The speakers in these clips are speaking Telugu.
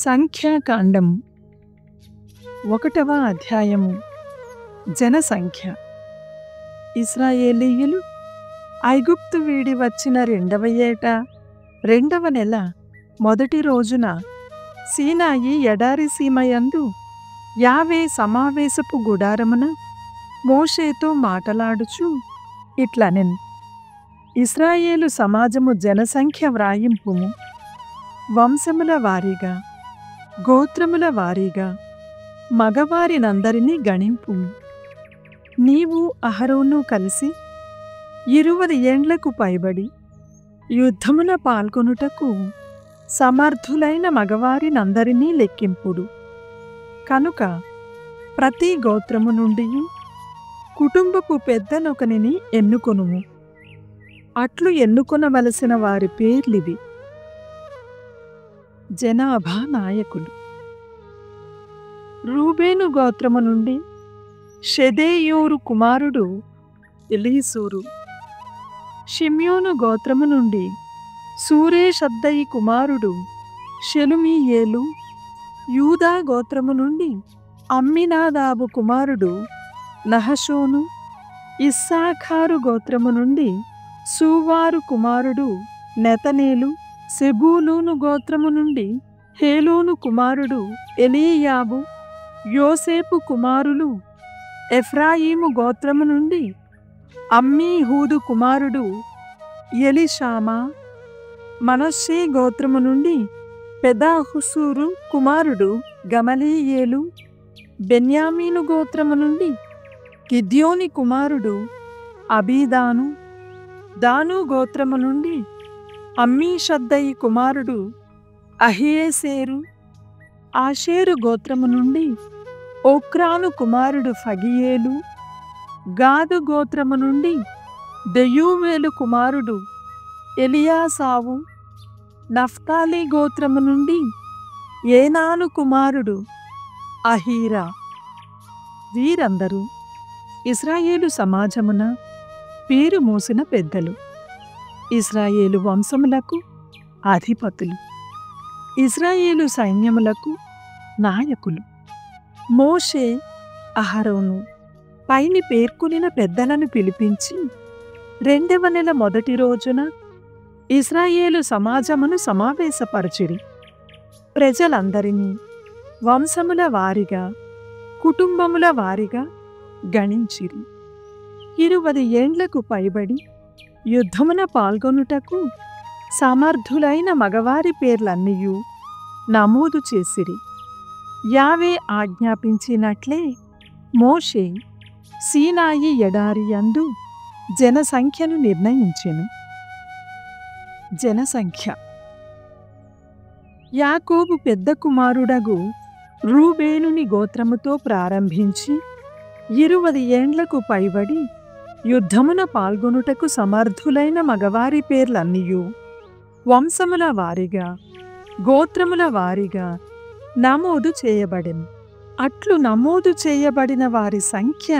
సంఖ్యాకాండము 1వ అధ్యాయము. జనసంఖ్య. ఇశ్రాయేలీయులు ఐగుప్తు వీడి వచ్చిన 2వ ఏట 2వ నెల మొదటి రోజున సీనాయి ఎడారి సీమయందు యావే సమావేశపు గుడారమున మోషేతో మాటలాడుచు ఇట్లనెను: ఇశ్రాయేలు సమాజము జనసంఖ్య వ్రాయింపుము. వంశముల వారీగా, గోత్రముల వారీగా మగవారినందరినీ గణింపుము. నీవు అహరోను కలిసి 20 ఏండ్లకు పైబడి యుద్ధమున పాల్గొనుటకు సమర్థులైన మగవారినందరినీ లెక్కింపుడు. కనుక ప్రతి గోత్రము నుండి కుటుంబపు పెద్దనొకనిని ఎన్నుకొనుము. అట్లు ఎన్నుకొనవలసిన వారి పేర్లివి. జనాభా నాయకులు. రూబేను గోత్రము నుండి షెదేయూరు కుమారుడు ఎలీసూరు. షిమ్యోను గోత్రము నుండి సూరేషద్దయి కుమారుడు షెలుమీయేలు. యూదా గోత్రము నుండి అమ్మినాదాబు కుమారుడు నహషోను. ఇస్సాఖారు గోత్రము నుండి సూవారు కుమారుడు నెతనేలు. సెబూలూను గోత్రము నుండి హేలోను కుమారుడు ఎలీయాబు. యోసేపు కుమారులు ఎఫ్రాయిము గోత్రము నుండి అమ్మీహూదు కుమారుడు ఎలీషామా. మనష్షే గోత్రము నుండి పెదాహుసూరు కుమారుడు గమలీయేలు. బెన్యామీను గోత్రము నుండి గిద్యోని కుమారుడు అబీదాను. దాను గోత్రము నుండి అమ్మీషద్దయి కుమారుడు అహియేసేరు. ఆషేరు గోత్రము నుండి ఓక్రాను కుమారుడు ఫగియేలు. గాదు గోత్రము నుండి దెయూవేలు కుమారుడు ఎలియాసావు. నఫ్తాలి గోత్రము నుండి ఏనాను కుమారుడు అహీరా. వీరందరూ ఇశ్రాయేలు సమాజమున పేరు మోసిన పెద్దలు, ఇశ్రాయేలు వంశములకు అధిపతులు, ఇశ్రాయేలు సైన్యములకు నాయకులు. మోషే అహరోను పైని పేర్కొనిన పెద్దలను పిలిపించి 2వ నెల మొదటి రోజున ఇశ్రాయేలు సమాజమును సమావేశపరచిరి. ప్రజలందరినీ వంశముల వారిగా, కుటుంబముల వారిగా గణించిరి. 20 ఏండ్లకు పైబడి యుద్ధమున పాల్గొనుటకు సమర్థులైన మగవారి పేర్లన్నీయూ నమోదు చేసిరి. యావే ఆజ్ఞాపించినట్లే మోషే సీనాయి ఎడారి యందు జనసంఖ్యను నిర్ణయించెను. జనసంఖ్య. యాకోబు పెద్ద కుమారుడగు రూబేనుని గోత్రముతో ప్రారంభించి 20 ఏండ్లకు పైబడి యుద్ధమున పాల్గొనుటకు సమర్థులైన మగవారి పేర్లన్నీయూ వంశముల వారిగా, గోత్రముల వారిగా నమోదు చేయబడెను. అట్లు నమోదు చేయబడిన వారి సంఖ్య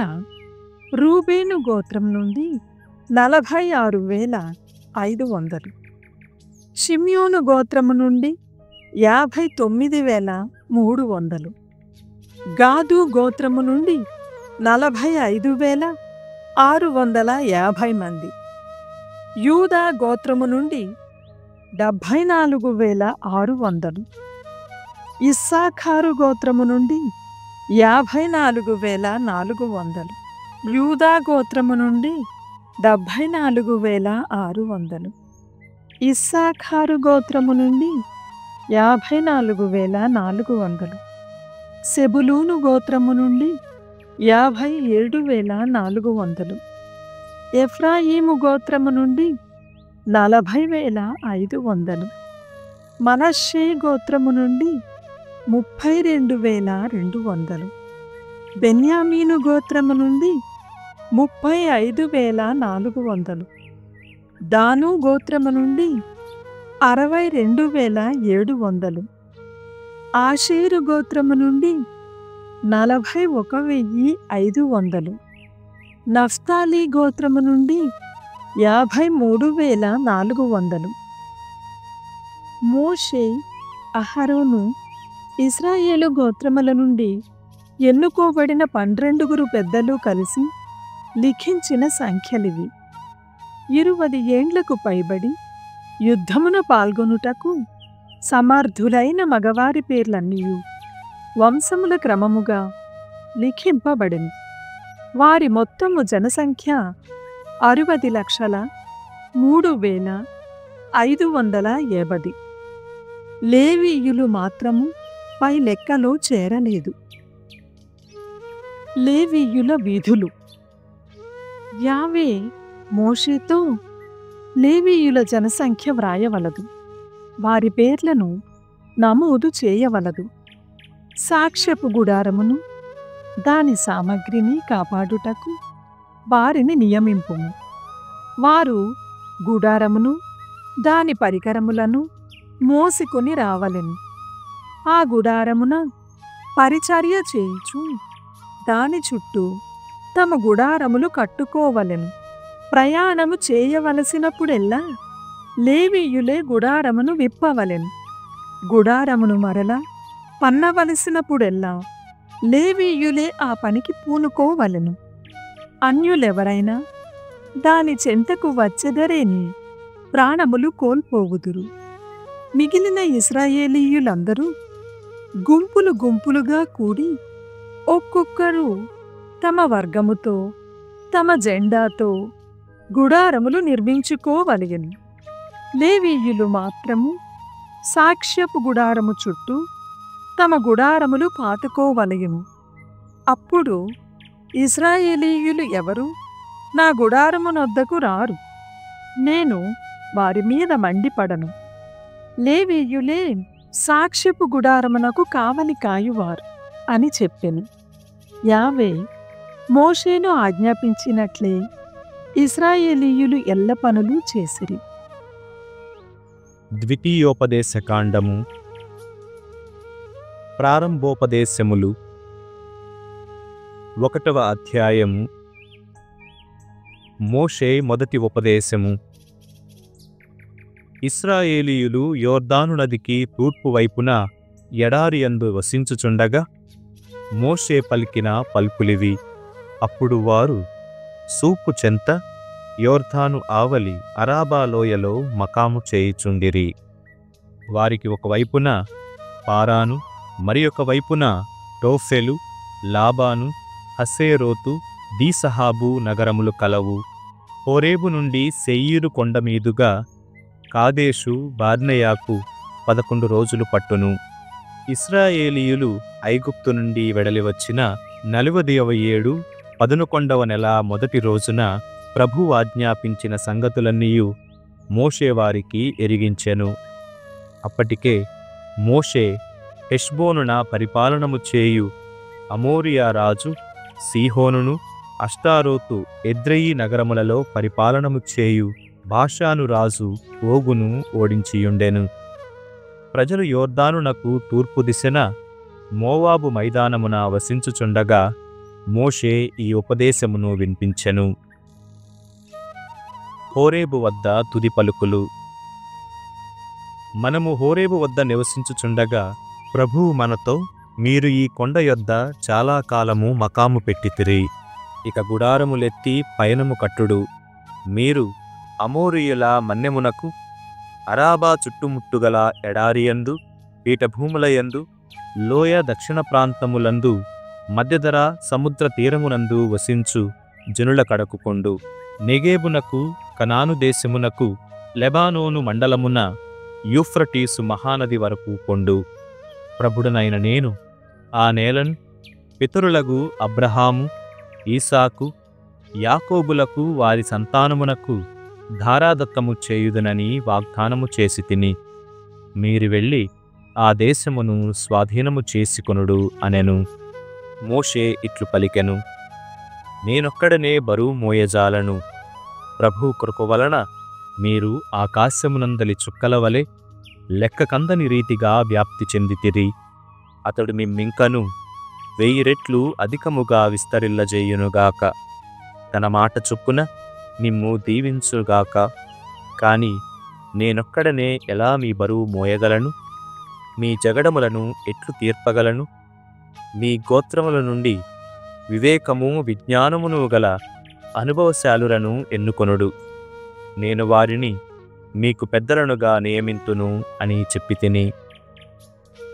రూబేను గోత్రం నుండి 46,500. షిమ్యోను గోత్రము నుండి 59,300. గాదు గోత్రము నుండి 45,650 మంది. యూదా గోత్రము నుండి 74,600. ఇస్సాఖారు గోత్రము నుండి 54,400. యూదా గోత్రము నుండి 74,600. ఇస్సాఖారు గోత్రము నుండి 54,400. సెబులూను గోత్రము నుండి 57,400. ఎఫ్రాయిము గోత్రము నుండి 40,500. మనష్షే గోత్రము నుండి 32,200. బెన్యామీను గోత్రము నుండి 35,400. దాను గోత్రము నుండి 62,700. ఆషేరు గోత్రము నుండి 41,500. నఫ్తాలి గోత్రము నుండి 53,400. మోషే అహరోను ఇశ్రాయేలు గోత్రముల నుండి ఎన్నుకోబడిన 12 పెద్దలు కలిసి లిఖించిన సంఖ్యలివి. 20 ఏండ్లకు పైబడి యుద్ధమున పాల్గొనుటకు సమర్థులైన మగవారి పేర్లన్నీయు వంశముల క్రమముగా లిఖింపబడెను. వారి మొత్తము జనసంఖ్య 60,03,580. లేవీయులు మాత్రము పై లెక్కలో చేరలేదు. లేవీయుల విధులు. యావే మోషేతో లేవీయుల జనసంఖ్య వ్రాయవలదు, వారి పేర్లను నమోదు చేయవలదు. సాక్ష్యపు గుడారమును దాని సామగ్రిని కాపాడుటకు వారిని నియమింపుము. వారు గుడారమును దాని పరికరములను మోసికొని రావలెను. ఆ గుడారమున పరిచర్య చేయుచు దాని చుట్టూ తమ గుడారములు కట్టుకోవలెను. ప్రయాణము చేయవలసినప్పుడెల్లా లేవీయులే గుడారమును విప్పవలెను. గుడారమును మరల పన్నవలసినప్పుడెల్లా లేవీయులే ఆ పనికి పూనుకోవలెను. అన్యులెవరైనా దాని చెంతకు వచ్చెదరేని ప్రాణములు కోల్పోవుదురు. మిగిలిన ఇశ్రాయేలీయులందరూ గుంపులు గుంపులుగా కూడి ఒక్కొక్కరు తమ వర్గముతో తమ జెండాతో గుడారములు నిర్మించుకోవలెను. లేవీయులు మాత్రము సాక్ష్యపు గుడారము చుట్టూ తమ గుడారములు పాతుకోవలెను. అప్పుడు ఇశ్రాయేలీయులు ఎవరు నా గుడారమునొద్దకు రారు, నేను వారి మీద మండిపడను. లేవీయులే సాక్ష్యపు గుడారమునకు కావలి కాయువారు అని చెప్పెను. యావే మోషేను ఆజ్ఞాపించినట్లే ఇశ్రాయేలీయులు ఎల్ల పనులు చేసిరి. ద్వితీయోపదేశకాండము. ప్రారంభోపదేశములు. 1వ అధ్యాయము. మోషే మొదటి ఉపదేశము. ఇశ్రాయేలీయులు యోర్దాను నదికి తూర్పు వైపున ఎడారి యందు వసించుచుండగా మోషే పలికిన పలుకులివి. అప్పుడు వారు సూపు చెంత యోర్దాను ఆవలి అరాబా లోయలో మకాము చేయుచుండిరి. వారికి ఒకవైపున పారాను, మరి ఒక వైపున టోఫెలు, లాబాను, హసేరోతు, దీసహాబు నగరములు కలవు. హోరేబు నుండి సెయీరు కొండ మీదుగా కాదేషు బార్నెయాకు 11 రోజులు పట్టును. ఇశ్రాయేలీయులు ఐగుప్తు నుండి వెడలి వచ్చిన 40వ ఏడు 11వ నెల మొదటి రోజున ప్రభు ఆజ్ఞాపించిన సంగతులన్నీయు మోషే వారికి ఎరిగించెను. అప్పటికే మోషే హెష్బోనున పరిపాలనము చేయు అమోరియా రాజు సీహోనును, అష్టారోతు ఎద్రెయి నగరములలో పరిపాలనము చేయు బాషాను రాజు ఓగును ఓడించియుండెను. ప్రజలు యోర్దానునకు తూర్పు దిశన మోవాబు మైదానమున వసించుచుండగా మోషే ఈ ఉపదేశమును వినిపించెను. హోరేబు వద్ద తుది పలుకులు. మనము హోరేబు వద్ద నివసించుచుండగా ప్రభువు మనతో, మీరు ఈ కొండ యొద్ద చాలా కాలము మకాము పెట్టితిరి. ఇక గుడారములెత్తి పయనము కట్టుడు. మీరు అమోరీయుల మన్నెమునకు, అరాబా చుట్టుముట్టుగల ఎడారియందు, పీఠభూములయందు, లోయ దక్షిణ ప్రాంతములందు, మధ్యధర సముద్ర తీరమునందు వసించు జనుల కడకుకొండు. నెగేబునకు, కనాను దేశమునకు, లెబానోను మండలమున యూఫ్రటీసు మహానది వరకు పొండు. ప్రభుడనైన నేను ఆ నేలను పితరులగు అబ్రహాము, ఈసాకు, యాకోబులకు వారి సంతానమునకు ధారాదత్తము చేయుదునని వాగ్దానము చేసి తిని, మీరు వెళ్ళి ఆ దేశమును స్వాధీనము చేసుకొనుడు అనెను. మోషే ఇట్లు పలికెను, నేనొక్కడనే బరువు మోయజాలను. ప్రభు కృప వలన మీరు ఆకాశమునందలి చుక్కల వలె లెక్కకందని రీతిగా వ్యాప్తి చెందితిరి. అతడు మిమ్మింకను 1000 రెట్లు అధికముగా విస్తరిల్లజేయునుగాక. తన మాట చొప్పున మిమ్ము దీవించుగాక. కాని నేనొక్కడనే ఎలా మీ బరువు మోయగలను? మీ జగడములను ఎట్లు తీర్పగలను? మీ గోత్రముల నుండి వివేకము విజ్ఞానమును గల అనుభవశాలులను ఎన్నుకొనుడు. నేను వారిని మీకు పెద్దలనుగా నియమింతును అని చెప్పితిని.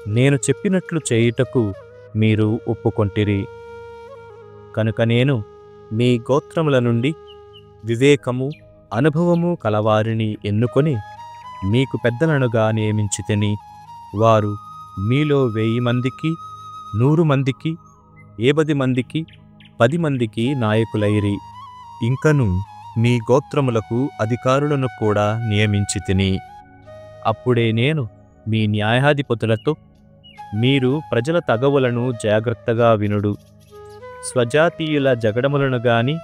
నేను చెప్పినట్లు చేయుటకు మీరు ఒప్పుకొంటిరి. కనుక నేను మీ గోత్రముల నుండి వివేకము అనుభవము కలవారిని ఎన్నుకొని మీకు పెద్దలనుగా నియమించితిని. వారు మీలో 1000 మందికి 100 మందికి 50 మందికి 10 మందికి నాయకులైరి. ఇంకను మీ గోత్రములకు అధికారులను కూడా నియమించితిని. అప్పుడే నేను మీ న్యాయాధిపతులతో, మీరు ప్రజల తగవులను జాగ్రత్తగా వినుడు. స్వజాతీయుల జగడములను గాని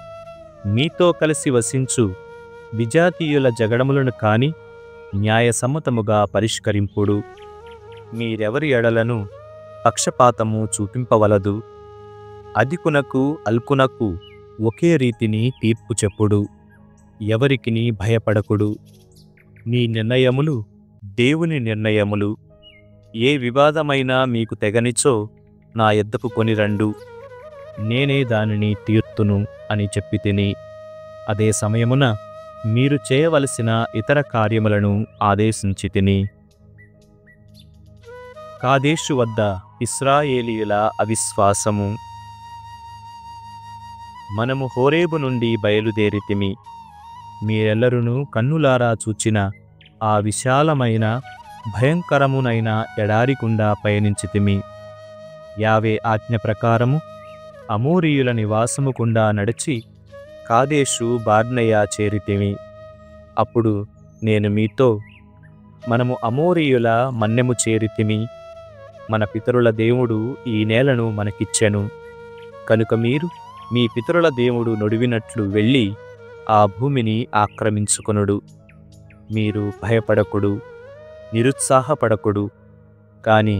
మీతో కలిసి వసించు విజాతీయుల జగడములను కాని న్యాయసమ్మతముగా పరిష్కరింపుడు. మీరెవరి ఎడలను పక్షపాతము చూపింపవలదు. అధికునకు అల్కునకు ఒకే రీతిని తీర్పు చెప్పుడు. ఎవరికిని భయపడకుడు. మీ నిర్ణయములు దేవుని నిర్ణయములు. ఏ వివాదమైనా మీకు తెగనిచో నా యొద్దకు కొనిరండు. నేనే దానిని తీర్తును అని చెప్పితిని. అదే సమయమున మీరు చేయవలసిన ఇతర కార్యములను ఆదేశించితిని. కాదేషు వద్ద ఇశ్రాయేలీయుల అవిశ్వాసము. మనము హోరేబు నుండి బయలుదేరితిమి. మీరెల్లరును కన్నులారా చూచిన ఆ విశాలమైన భయంకరమునైన ఎడారికుండా పయనించితిమి. యావే ఆజ్ఞ ప్రకారము అమోరీయుల నివాసముకుండా నడిచి కాదేషు బార్నెయ చేరితిమి. అప్పుడు నేను మీతో, మనము అమోరీయుల మన్నెము చేరితిమి. మన పితరుల దేవుడు ఈ నేలను మనకిచ్చెను. కనుక మీరు మీ పితరుల దేవుడు నొడివినట్లు వెళ్ళి ఆ భూమిని ఆక్రమించుకొనుడు. మీరు భయపడకుడు, నిరుత్సాహపడకుడు. కాని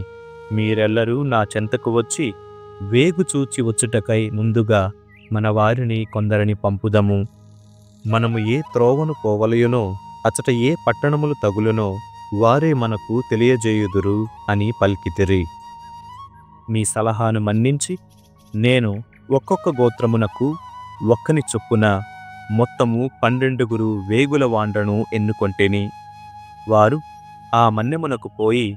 మీరెల్లరూ నా చెంతకు వచ్చి వేగు చూచి వచ్చుటకై ముందుగా మన వారిని కొందరిని పంపుదము. మనము ఏ త్రోవను పోవలయునో అచట ఏ పట్టణములు తగులునో వారే మనకు తెలియజేయుదురు అని పలికితిరి. మీ సలహాను మన్నించి నేను ఒక్కొక్క గోత్రమునకు ఒక్కని చొప్పున మొత్తము 12 వేగుల వాండ్రను ఎన్నుకొంటిని. వారు ఆ మన్నెమునకు పోయి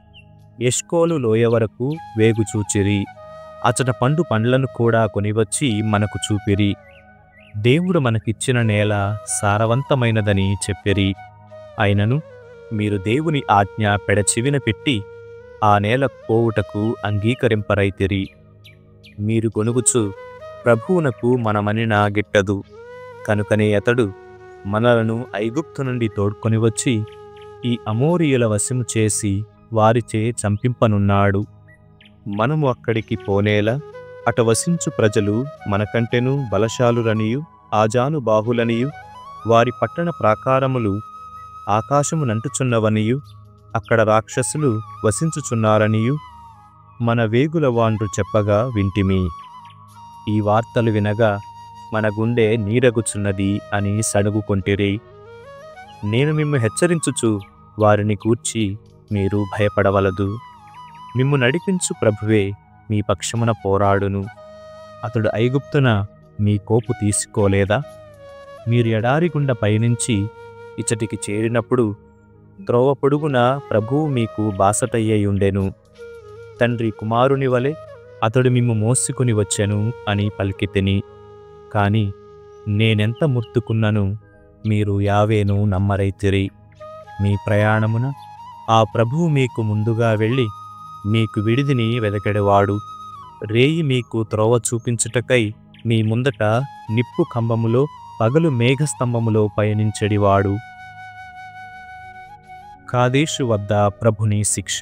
ఎష్కోలు లోయ వరకు వేగు చూచిరి. అచట పండ్లను కూడా కొనివచ్చి మనకు చూపిరి. దేవుడు మనకిచ్చిన నేల సారవంతమైనదని చెప్పిరి. అయినను మీరు దేవుని ఆజ్ఞ పెడచెవిన పెట్టి ఆ నేలకు పోవుటకు అంగీకరింపరైతిరి. మీరు గొనుగుచు ప్రభువునకు మనమనిన గిట్టదు. కనుకనే అతడు మనలను ఐగుప్తు నుండి తోడ్కొని వచ్చి ఈ అమోరీయుల వశము చేసి వారిచే చంపింపనున్నాడు. మనము అక్కడికి పోనేలా అట వసించు ప్రజలు మనకంటెను బలశాలురనియు ఆజానుబాహులనియు వారి పట్టణ ప్రాకారములు ఆకాశమునంటుచున్నవనియు అక్కడ రాక్షసులు వసించుచున్నారనియు మన వేగుల వాండ్రు చెప్పగా వింటిమి. ఈ వార్తలు వినగా మన గుండె నీరగుచున్నది అని సణుగుకొంటిరి. నేను మిమ్ము హెచ్చరించుచు వారిని గూర్చి మీరు భయపడవలదు. మిమ్ము నడిపించు ప్రభువే మీ పక్షమున పోరాడును. అతడు ఐగుప్తున మీ కోపు తీసుకోలేదా? మీరు ఎడారి గుండా పయనించి ఇచ్చటికి చేరినప్పుడు త్రోవ పొడుగున ప్రభువు మీకు బాసటయ్యుండెను. తండ్రి కుమారుని వలె అతడు మిమ్ము మోసుకుని వచ్చెను అని పలికితిని. కాని నేనెంత ముర్తుకున్నను మీరు యావేను నమ్మరైతిరి. మీ ప్రయాణమున ఆ ప్రభువు మీకు ముందుగా వెళ్ళి మీకు విడిదిని వెదకెడవాడు. రేయి మీకు త్రోవ చూపించుటకై మీ ముందట నిప్పు కంబములో పగలు మేఘస్తంభములో పయనించెడివాడు. కాదేషు వద్ద ప్రభుని శిక్ష.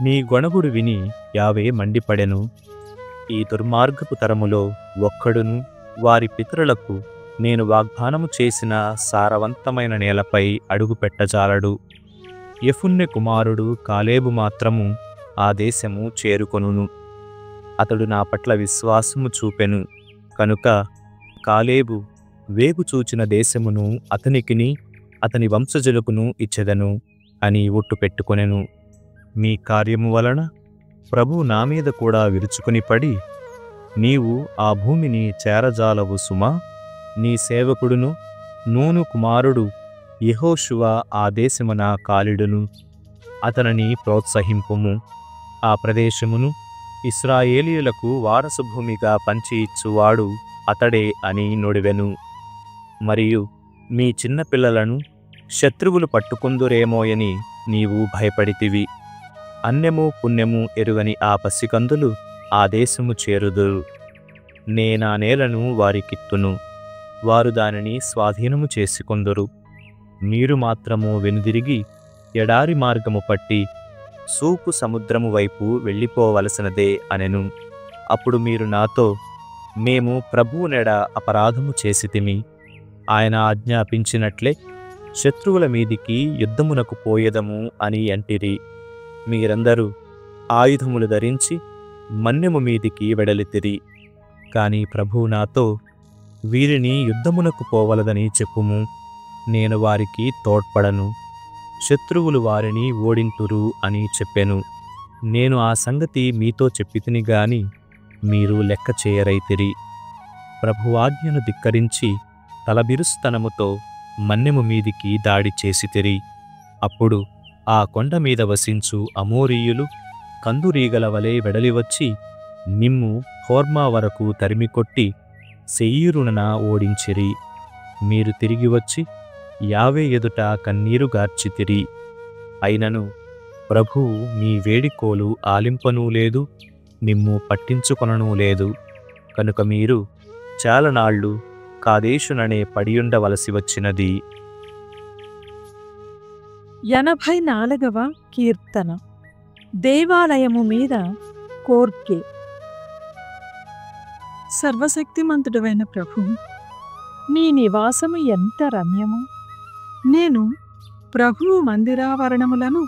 మీ గొణగుడు విని యావే మండిపడెను. ఈ దుర్మార్గపు తరములో ఒక్కడును వారి పితరులకు నేను వాగ్దానము చేసిన సారవంతమైన నేలపై అడుగుపెట్టజాలడు. యెఫున్నె కుమారుడు కాలేబు మాత్రము ఆ దేశము చేరుకొనును. అతడు నా పట్ల విశ్వాసము చూపెను కనుక కాలేబు వేగు చూచిన దేశమును అతనికిని అతని వంశజులకును ఇచ్చెదను. అని ఒట్టు పెట్టుకొనెను. మీ కార్యము వలన ప్రభు నా మీద కూడా విరుచుకుని పడి, నీవు ఆ భూమిని చేరజాలవు సుమా, నీ సేవకుడును నూను కుమారుడు యెహోషువ ఆ దేశమున కాలిడును, అతనిని ప్రోత్సహింపుము. ఆ ప్రదేశమును ఇశ్రాయేలీయులకు వారసు భూమిగా పంచి ఇచ్చువాడు అతడే అని నొడివెను. మరియు మీ చిన్నపిల్లలను శత్రువులు పట్టుకుందురేమోయని నీవు భయపడితివి. అన్యము పుణ్యము ఎరుగని ఆ పసికందులు ఆ దేశము చేరుదురు. నేనా నేలను వారికిత్తును, వారు దానిని స్వాధీనము చేసుకొందురు. మీరు మాత్రము వెనుదిరిగి ఎడారి మార్గము పట్టి సూపు సముద్రము వైపు వెళ్ళిపోవలసినదే అనెను. అప్పుడు మీరు నాతో, మేము ప్రభువునెడ అపరాధము చేసితిమి, ఆయన ఆజ్ఞాపించినట్లే శత్రువుల మీదికి యుద్ధమునకు పోయేదము అని అంటిరి. మీరందరూ ఆయుధములు ధరించి మన్యము మీదికి వెడలితిరి. కాని ప్రభువు నాతో, వీరిని యుద్ధమునకు పోవలదని చెప్పుము, నేను వారికి తోడ్పడను, శత్రువులు వారిని ఓడింతురు అని చెప్పెను. నేను ఆ సంగతి మీతో చెప్పితిని గాని మీరు లెక్క చేయరైతిరి. ప్రభువాజ్ఞను ధిక్కరించి తలబిరుస్తనముతో మన్యము మీదికి దాడి చేసితిరి. అప్పుడు ఆ కొండ మీద వసించు అమోరీయులు కందురీగల వలె వెడలివచ్చి మిమ్ము హోర్మా వరకు తరిమికొట్టి శెయీరున ఓడించిరి. మీరు తిరిగి వచ్చి యావే ఎదుట కన్నీరు గార్చితిరి. అయినను ప్రభువు మీ వేడికోలు ఆలింపనూ లేదు, మిమ్ము పట్టించుకొననూ లేదు. కనుక మీరు చాలనాళ్ళు కాదేశుననే పడియుండవలసి వచ్చినది. 84వ కీర్తన. దేవాలయము మీద కోర్కె. సర్వశక్తిమంతుడవైన ప్రభు, నీ నివాసము ఎంత రమ్యము! నేను ప్రభువు మందిరావరణములను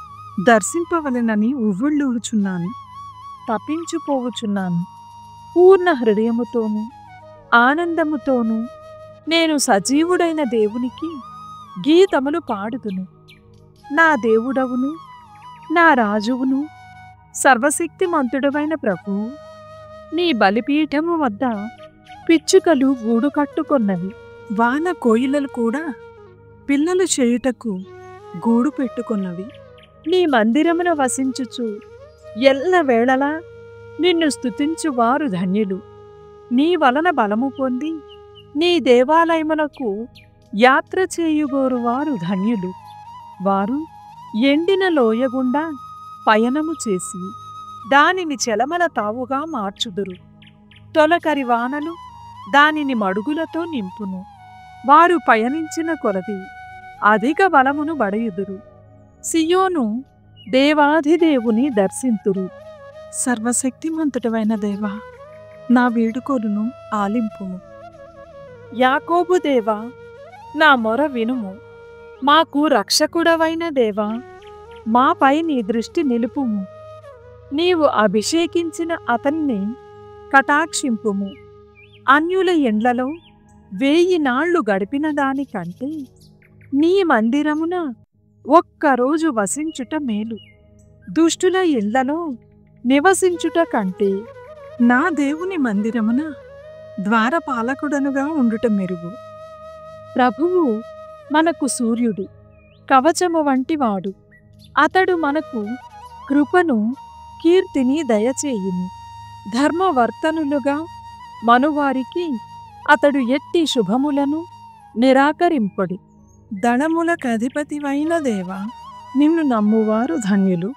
దర్శింపవలెనని ఉవ్వుళ్ళూరుచున్నాను, తప్పించుపోవుచున్నాను. పూర్ణ హృదయముతోనూ ఆనందముతోనూ నేను సజీవుడైన దేవునికి గీతములు పాడుదును. నా దేవుడవును నా రాజువును సర్వశక్తిమంతుడవైన ప్రభువు, నీ బలిపీఠము వద్ద పిచ్చుకలు గూడు కట్టుకొన్నవి, వాన కోయిలలు కూడా పిల్లలు చేయుటకు గూడు పెట్టుకొన్నవి. నీ మందిరమున వసించుచు ఎల్లవేళలా నిన్ను స్తుతించువారు ధన్యులు. నీ వలన బలము పొంది నీ దేవాలయమునకు యాత్ర చేయుగోరువారు ధన్యులు. వారు ఎండిన లోయగుండా పయనము చేసి దానిని చెలమల తావుగా మార్చుదురు. తొలకరి వానలు దానిని మడుగులతో నింపును. వారు పయనించిన కొలది అధిక బలమును బడయుదురు. సియోను దేవాధిదేవుని దర్శింతురు. సర్వశక్తిమంతుడవైన దేవా, నా వేడుకోలును ఆలింపుము. యాకోబు దేవా, నా మొర వినుము. మాకు రక్షకుడవైన దేవా, మాపై నీ దృష్టి నిలుపుము. నీవు అభిషేకించిన అతన్ని కటాక్షింపుము. అన్యుల ఎండ్లలో 1000 నాళ్లు గడిపిన దానికంటే నీ మందిరమున ఒక్కరోజు వసించుట మేలు. దుష్టుల ఇళ్లలో నివసించుట కంటే నా దేవుని మందిరమున ద్వారపాలకుడనుగా ఉండుట మెరుగు. ప్రభువు మనకు సూర్యుడు, కవచము వంటివాడు. అతడు మనకు కృపను కీర్తిని దయచేయును. ధర్మవర్తనులుగా మనువారికి అతడు ఎట్టి శుభములను నిరాకరింపడు. దళములకధిపతివైన దేవా, నిన్ను నమ్మువారు ధన్యులు.